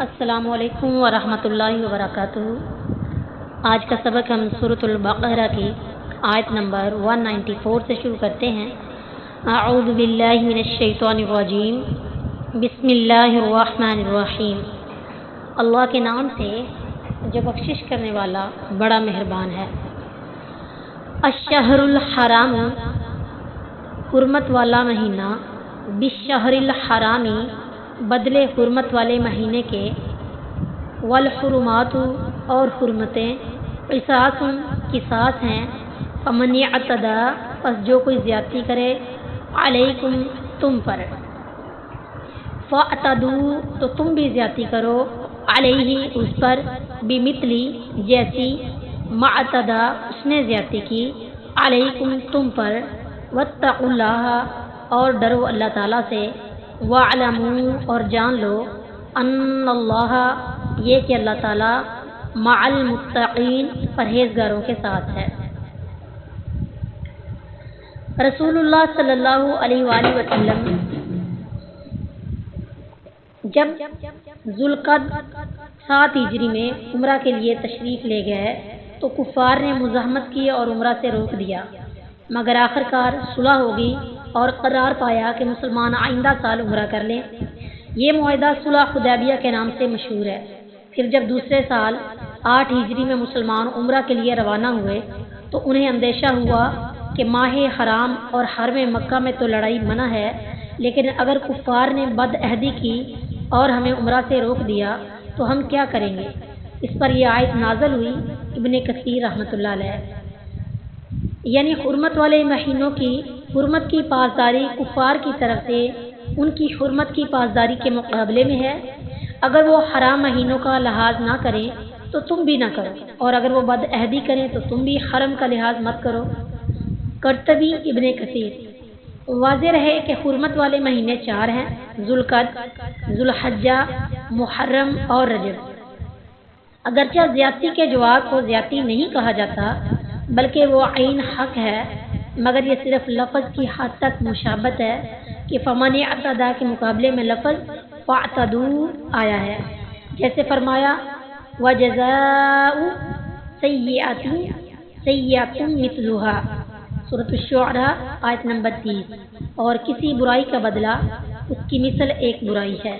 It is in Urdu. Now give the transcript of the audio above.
السلام علیکم ورحمۃ اللہ وبرکاتہ۔ آج کا سبق ہم سورۃ البقرہ کی آیت نمبر 194 سے شروع کرتے ہیں۔ اعوذ باللہ من الشیطان الرجیم، بسم اللہ الرحمن الرحیم۔ اللہ کے نام سے جو بخشش کرنے والا بڑا مہربان ہے۔ الشہر الحرام، حرمت والا مہینہ، بالشہر الحرامی، بدلے حرمت والے مہینے کے، والحرمات اور حرمتیں، قصاص قصاص ہیں، فمن اعتدی پس جو کوئی زیادتی کرے، علیکم تم پر، فاعتدوا تو تم بھی زیادتی کرو، علیہ اس پر، بمثلی جیسی، ما اعتدی اس نے زیادتی کی، علیکم تم پر، واتقوا اللہ اور ڈرو اللہ تعالیٰ سے، وَاعْلَمُوا اور جان لو، ان اللہ یہ کہ اللہ تعالیٰ، مع المتقین پرہیزگاروں کے ساتھ ہے۔ رسول اللہ صلی اللہ علیہ وآلہ وسلم جب ذوالقعدہ 7 ہجری میں عمرہ کے لیے تشریف لے گئے تو کفار نے مزاحمت کی اور عمرہ سے روک دیا، مگر آخرکار صلح ہوگی اور قرار پایا کہ مسلمان آئندہ سال عمرہ کر لیں۔ یہ معاہدہ صلح حدیبیہ کے نام سے مشہور ہے۔ پھر جب دوسرے سال 8 ہجری میں مسلمان عمرہ کے لیے روانہ ہوئے تو انہیں اندیشہ ہوا کہ ماہ حرام اور حرم مکہ میں تو لڑائی منع ہے، لیکن اگر کفار نے بد عہدی کی اور ہمیں عمرہ سے روک دیا تو ہم کیا کریں گے؟ اس پر یہ آیت نازل ہوئی۔ ابن کثیر رحمۃ اللہ علیہ، یعنی حرمت والے مہینوں کی حرمت کی پاسداری کفار کی طرف سے ان کی حرمت کی پاسداری کے مقابلے میں ہے۔ اگر وہ حرام مہینوں کا لحاظ نہ کریں تو تم بھی نہ کرو، اور اگر وہ بد عہدی کریں تو تم بھی حرم کا لحاظ مت کرو۔ قرطبی ابن کثیر، واضح رہے کہ حرمت والے مہینے 4 ہیں: ذوالقعدہ، ذوالحجہ، محرم اور رجب۔ اگرچہ زیادتی کے جواب کو زیادتی نہیں کہا جاتا بلکہ وہ عین حق ہے، مگر یہ صرف لفظ کی حد تک مشابہت ہے کہ فمن اعتدی کے مقابلے میں لفظ فاعتدوا آیا ہے، جیسے فرمایا وجزاء سیئۃ سیئۃ مثلھا، سورۃ الشعراء آیت نمبر 30، اور کسی برائی کا بدلہ اس کی مثل ایک برائی ہے۔